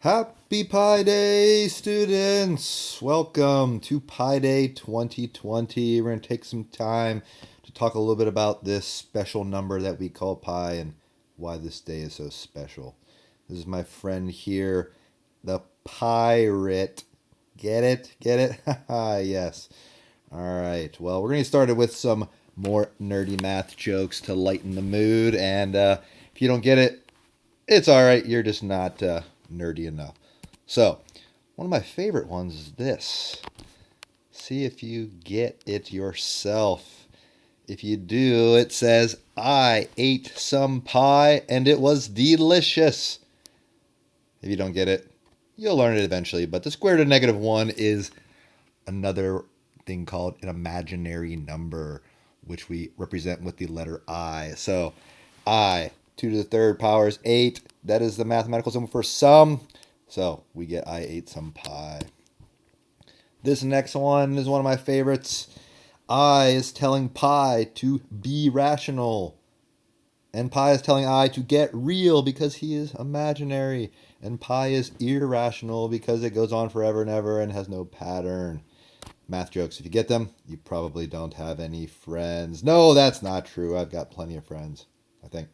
Happy Pi Day, students! Welcome to Pi Day 2020. We're going to take some time to talk a little bit about this special number that we call pi and why this day is so special. This is my friend here, the pirate. Get it? Get it? Haha, yes. All right. Well, we're going to get started with some more nerdy math jokes to lighten the mood. And if you don't get it, it's all right. You're just not nerdy enough. So, one of my favorite ones is this. See if you get it yourself. If you do, it says, I ate some pie and it was delicious. If you don't get it, you'll learn it eventually. But the square root of -1 is another thing called an imaginary number, which we represent with the letter I. So, I, 2 to the third power is 8. That is the mathematical symbol for sum. So we get I ate some pie. This next one is one of my favorites. I is telling pi to be rational. And pi is telling I to get real because he is imaginary. And pi is irrational because it goes on forever and ever and has no pattern. Math jokes, if you get them, you probably don't have any friends. No, that's not true. I've got plenty of friends, I think.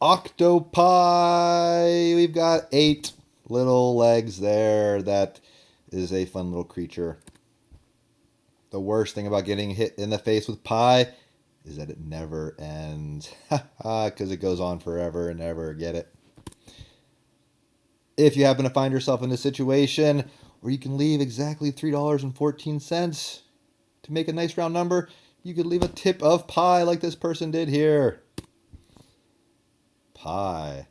Octopi. We've got 8 little legs there. That is a fun little creature. The worst thing about getting hit in the face with pi is that it never ends. Because it goes on forever and ever. Get it? If you happen to find yourself in a situation where you can leave exactly $3.14 to make a nice round number, you could leave a tip of pi like this person did here. Pie.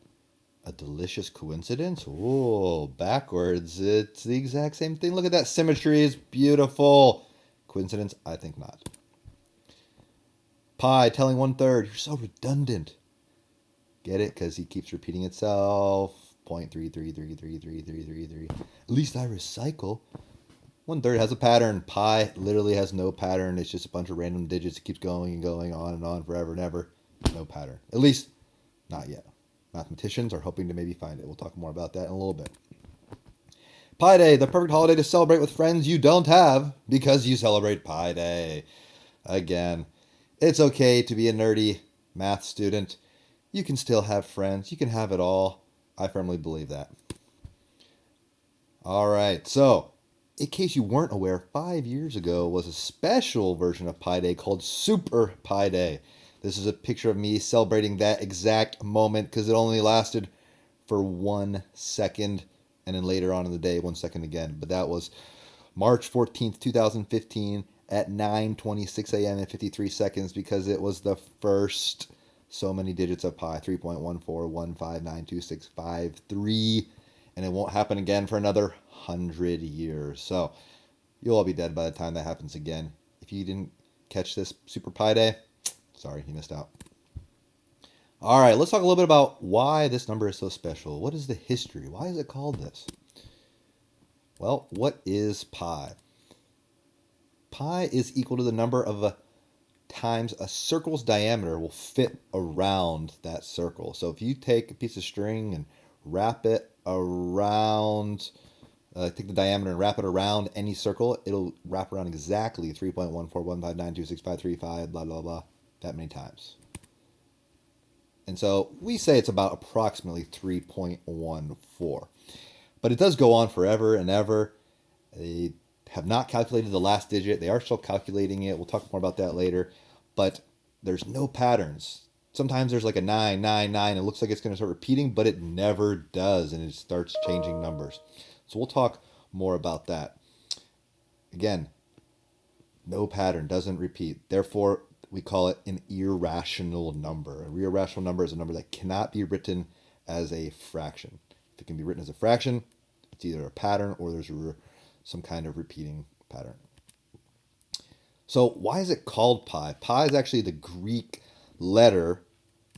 A delicious coincidence? Oh, backwards. It's the exact same thing. Look at that symmetry. It's beautiful. Coincidence? I think not. Pi telling 1/3. You're so redundant. Get it? Because he keeps repeating itself. 0.33333333. At least I recycle. 1/3 has a pattern. Pi literally has no pattern. It's just a bunch of random digits. It keeps going and going on and on forever and ever. No pattern. At least not yet. Mathematicians are hoping to maybe find it. We'll talk more about that in a little bit. Pi Day, the perfect holiday to celebrate with friends you don't have because you celebrate Pi Day. Again, it's okay to be a nerdy math student. You can still have friends. You can have it all. I firmly believe that. All right, so in case you weren't aware, 5 years ago was a special version of Pi Day called Super Pi Day. This is a picture of me celebrating that exact moment because it only lasted for 1 second, and then later on in the day, 1 second again. But that was March 14th, 2015 at 9:26 a.m. and 53 seconds because it was the first so many digits of pi, 3.141592653, and it won't happen again for another 100 years. So you'll all be dead by the time that happens again. If you didn't catch this Super Pi Day, sorry, you missed out. All right, let's talk a little bit about why this number is so special. What is the history? Why is it called this? Well, what is pi? Pi is equal to the number of times a circle's diameter will fit around that circle. So if you take a piece of string and wrap it around, take the diameter and wrap it around any circle, it'll wrap around exactly 3.141592653, blah, blah, blah, that many times. And so we say it's about approximately 3.14. But it does go on forever and ever. They have not calculated the last digit. They are still calculating it. We'll talk more about that later. But there's no patterns. Sometimes there's like a 999. It looks like it's going to start repeating, but it never does. And it starts changing numbers. So we'll talk more about that. Again, no pattern, doesn't repeat. Therefore, we call it an irrational number. An irrational number is a number that cannot be written as a fraction. If it can be written as a fraction, it's either a pattern or there's some kind of repeating pattern. So why is it called pi? Pi is actually the Greek letter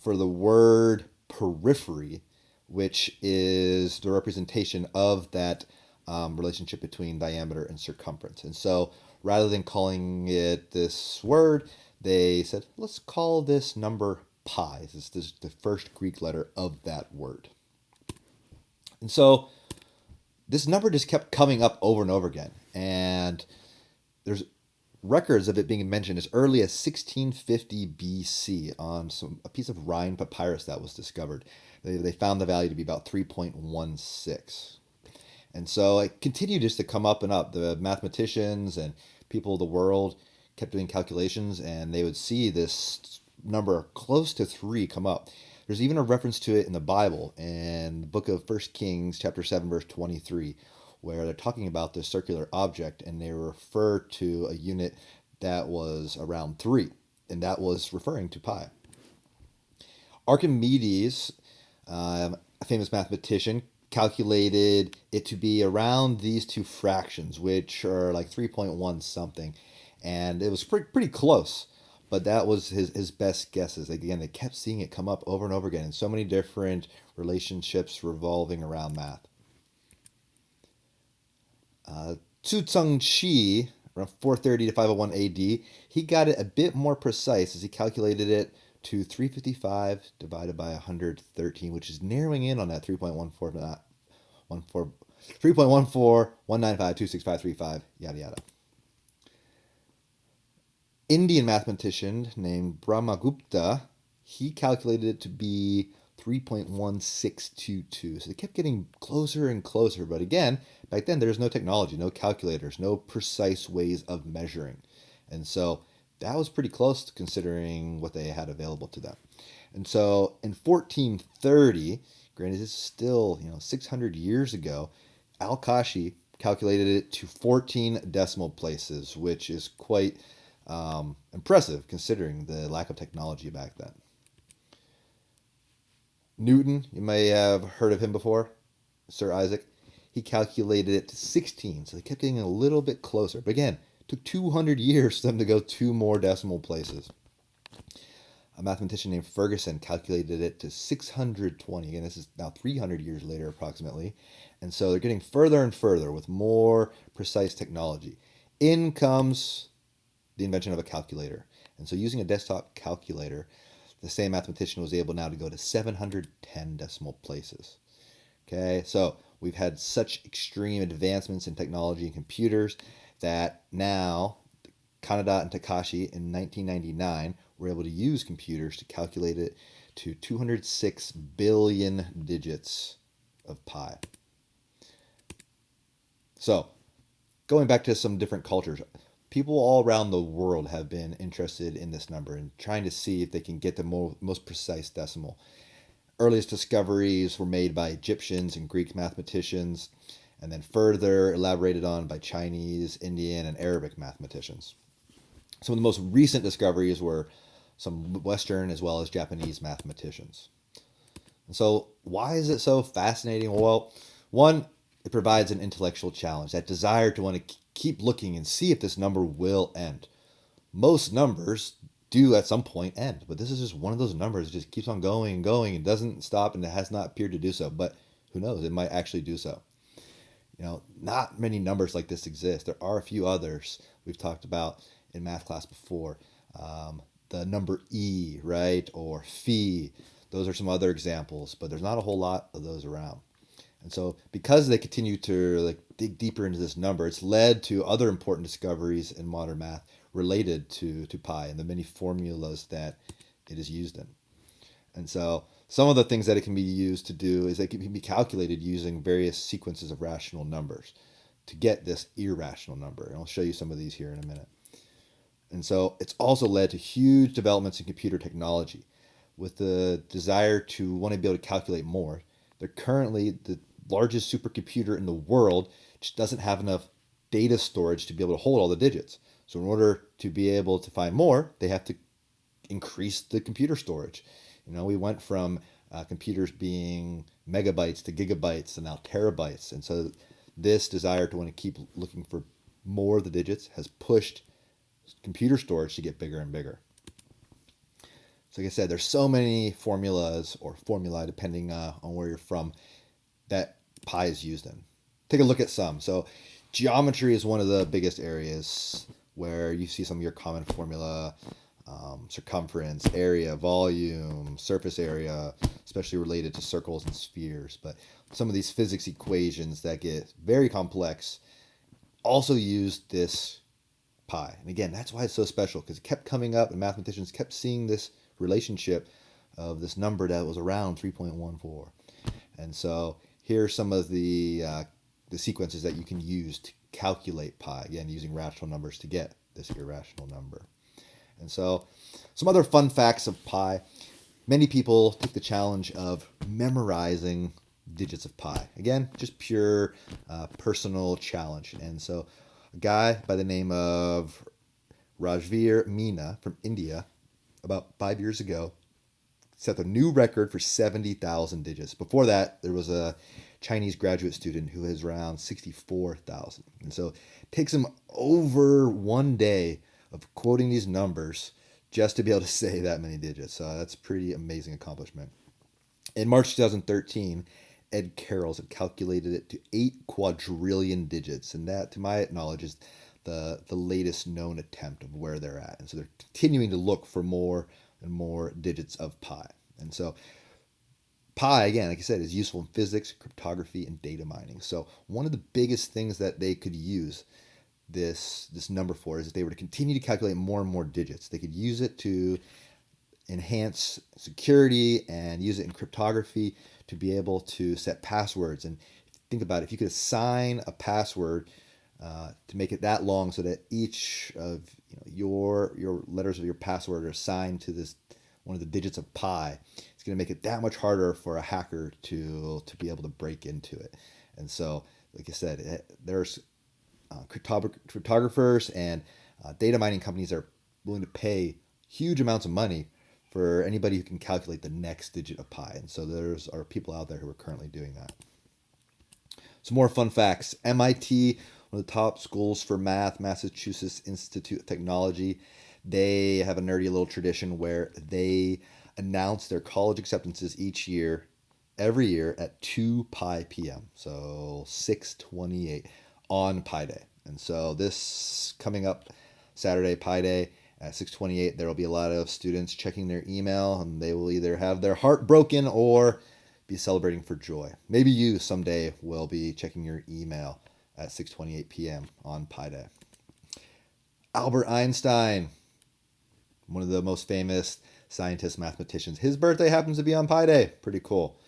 for the word periphery, which is the representation of that relationship between diameter and circumference. And so rather than calling it this word, they said, let's call this number pi. This is the first Greek letter of that word. And so this number just kept coming up over and over again. And there's records of it being mentioned as early as 1650 BC on a piece of Rhine papyrus that was discovered. They found the value to be about 3.16. And so it continued just to come up and up. The mathematicians and people of the world kept doing calculations, and they would see this number close to 3 come up. There's even a reference to it in the Bible in the book of 1 Kings, chapter 7, verse 23, where they're talking about this circular object, and they refer to a unit that was around 3, and that was referring to pi. Archimedes, a famous mathematician, calculated it to be around these two fractions, which are like 3.1 something, and it was pretty close. But that was his best guesses. Again, they kept seeing it come up over and over again in so many different relationships revolving around math. Zhu Zengqi, around 430 to 501 AD, he got it a bit more precise as he calculated it to 355 divided by 113, which is narrowing in on that 3.14, 195, yada yada. Indian mathematician named Brahmagupta, he calculated it to be 3.1622. So they kept getting closer and closer. But again, back then there was no technology, no calculators, no precise ways of measuring. And so that was pretty close considering what they had available to them. And so in 1430, granted this is still 600 years ago, Al-Kashi calculated it to 14 decimal places, which is quite impressive considering the lack of technology back then. Newton, you may have heard of him before, Sir Isaac. He calculated it to 16, so they kept getting a little bit closer. But again, it took 200 years for them to go 2 more decimal places. A mathematician named Ferguson calculated it to 620. Again, this is now 300 years later approximately. And so they're getting further and further with more precise technology. In comes the invention of a calculator. And so using a desktop calculator, the same mathematician was able now to go to 710 decimal places. Okay, so we've had such extreme advancements in technology and computers that now Kaneda and Takashi in 1999 were able to use computers to calculate it to 206 billion digits of pi. So, going back to some different cultures, people all around the world have been interested in this number and trying to see if they can get the most precise decimal. Earliest discoveries were made by Egyptians and Greek mathematicians, and then further elaborated on by Chinese, Indian, and Arabic mathematicians. Some of the most recent discoveries were some Western as well as Japanese mathematicians. And so why is it so fascinating? Well, one, it provides an intellectual challenge, that desire to want to keep looking and see if this number will end. Most numbers do at some point end, but this is just one of those numbers that just keeps on going and going and doesn't stop, and it has not appeared to do so. But who knows? It might actually do so. Not many numbers like this exist. There are a few others we've talked about in math class before. The number E, right, or phi. Those are some other examples, but there's not a whole lot of those around. And so because they continue to dig deeper into this number, it's led to other important discoveries in modern math related to pi and the many formulas that it is used in. And so some of the things that it can be used to do is it can be calculated using various sequences of rational numbers to get this irrational number. And I'll show you some of these here in a minute. And so it's also led to huge developments in computer technology with the desire to want to be able to calculate more. They're currently the largest supercomputer in the world, just doesn't have enough data storage to be able to hold all the digits. So in order to be able to find more, they have to increase the computer storage. We went from computers being megabytes to gigabytes and now terabytes. And so this desire to want to keep looking for more of the digits has pushed computer storage to get bigger and bigger. So like I said, there's so many formulas or formulae, depending on where you're from, that pi is used in. Take a look at some. So geometry is one of the biggest areas where you see some of your common formula circumference, area, volume, surface area, especially related to circles and spheres. But some of these physics equations that get very complex also use this pi. And again, that's why it's so special, because it kept coming up and mathematicians kept seeing this relationship of this number that was around 3.14. And so here are some of the sequences that you can use to calculate pi, again, using rational numbers to get this irrational number. And so some other fun facts of pi. Many people take the challenge of memorizing digits of pi. Again, just pure personal challenge. And so a guy by the name of Rajveer Meena from India, about 5 years ago, set a new record for 70,000 digits. Before that, there was a Chinese graduate student who has around 64,000. And so it takes him over 1 day of quoting these numbers just to be able to say that many digits. So that's a pretty amazing accomplishment. In March 2013, Ed Carroll had calculated it to 8 quadrillion digits. And that, to my knowledge, is the latest known attempt of where they're at. And so they're continuing to look for more and more digits of pi. And so pi, again, like I said, is useful in physics, cryptography, and data mining. So one of the biggest things that they could use this number for is if they were to continue to calculate more and more digits. They could use it to enhance security and use it in cryptography to be able to set passwords. And think about it, if you could assign a password to make it that long so that each of your letters of your password are assigned to this one of the digits of pi, it's going to make it that much harder for a hacker to be able to break into it. And so, like I said, there's cryptographers and data mining companies are willing to pay huge amounts of money for anybody who can calculate the next digit of pi. And so there's are people out there who are currently doing that. Some more fun facts. MIT, one of the top schools for math, Massachusetts Institute of Technology, they have a nerdy little tradition where they announce their college acceptances every year at 2 pi p.m. So 6:28 on Pi Day. And so this coming up Saturday, Pi Day, at 6:28, there will be a lot of students checking their email, and they will either have their heart broken or be celebrating for joy. Maybe you someday will be checking your email at 6:28 p.m. on Pi Day. Albert Einstein, one of the most famous scientists, mathematicians. His birthday happens to be on Pi Day. Pretty cool.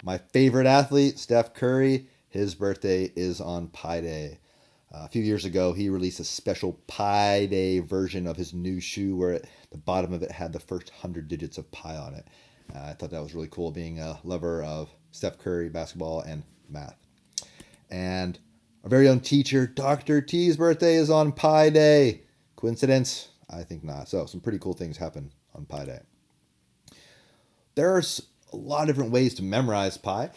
My favorite athlete, Steph Curry, his birthday is on Pi Day. A few years ago, he released a special Pi Day version of his new shoe where at the bottom of it had the first 100 digits of pi on it. I thought that was really cool, being a lover of Steph Curry, basketball, and math. And our very own teacher, Dr. T's birthday is on Pi Day. Coincidence? I think not. So some pretty cool things happen on Pi Day. There's a lot of different ways to memorize pi.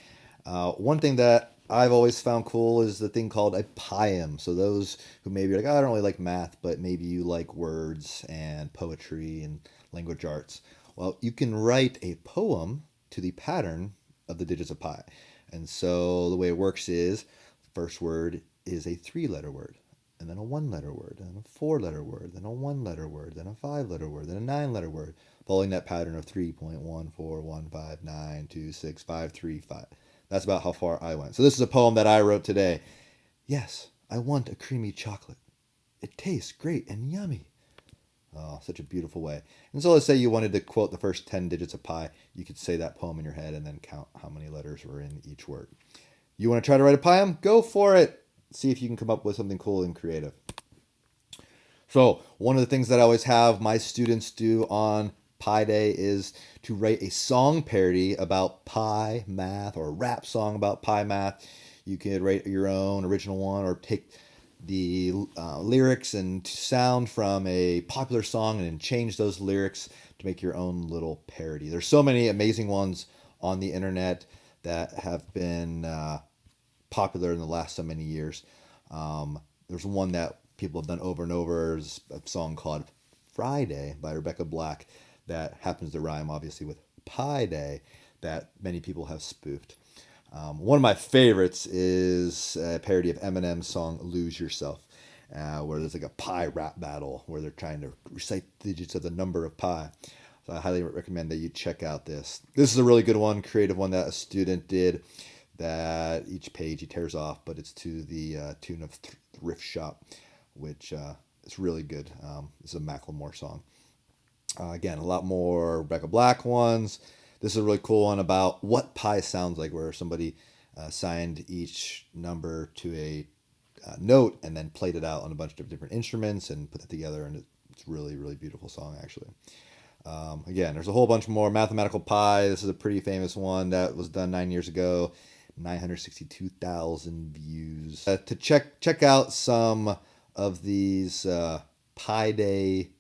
One thing that I've always found cool is the thing called a poem. So those who maybe are like, oh, I don't really like math, but maybe you like words and poetry and language arts. Well, you can write a poem to the pattern of the digits of pi. And so the way it works is the first word is a 3-letter word, and then a 1-letter word, then a 4-letter word, then a 1-letter word, then a 5-letter word, then a 9-letter word, following that pattern of 3.14159265335. That's about how far I went. So this is a poem that I wrote today. Yes, I want a creamy chocolate. It tastes great and yummy. Oh, such a beautiful way. And so let's say you wanted to quote the first 10 digits of pi. You could say that poem in your head and then count how many letters were in each word. You want to try to write a poem? Go for it. See if you can come up with something cool and creative. So one of the things that I always have my students do on Pi Day is to write a song parody about pi math, or a rap song about pi math. You could write your own original one, or take the lyrics and sound from a popular song and then change those lyrics to make your own little parody. There's so many amazing ones on the internet that have been popular in the last so many years. There's one that people have done over and over. There's a song called Friday by Rebecca Black that happens to rhyme obviously with Pi Day, that many people have spoofed. One of my favorites is a parody of Eminem's song Lose Yourself. where there's like a pi rap battle where they're trying to recite the digits of the number of pi. So I highly recommend that you check out this. This is a really good one, creative one that a student did. That each page he tears off, but it's to the tune of Thrift Shop, which is really good. It's a Macklemore song. Again, a lot more Rebecca Black ones. This is a really cool one about what pi sounds like, where somebody signed each number to a note and then played it out on a bunch of different instruments and put it together, and it's really, really beautiful song, actually. Again, there's a whole bunch more. Mathematical Pi, this is a pretty famous one that was done 9 years ago. 962,000 views. To check out some of these Pi Day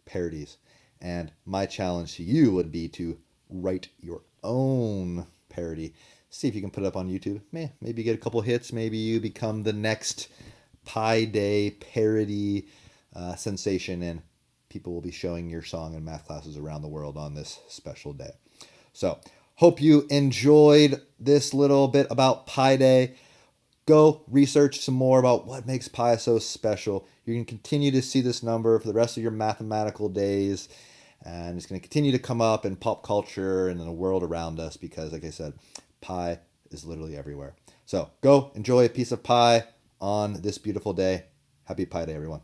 parodies. And my challenge to you would be to write your own parody. See if you can put it up on YouTube. Maybe get a couple hits. Maybe you become the next Pi Day parody sensation, and people will be showing your song in math classes around the world on this special day. So, hope you enjoyed this little bit about Pi Day. Go research some more about what makes pi so special. You're going to continue to see this number for the rest of your mathematical days, and it's going to continue to come up in pop culture and in the world around us because, like I said, pi is literally everywhere. So go enjoy a piece of pie on this beautiful day. Happy Pi Day, everyone.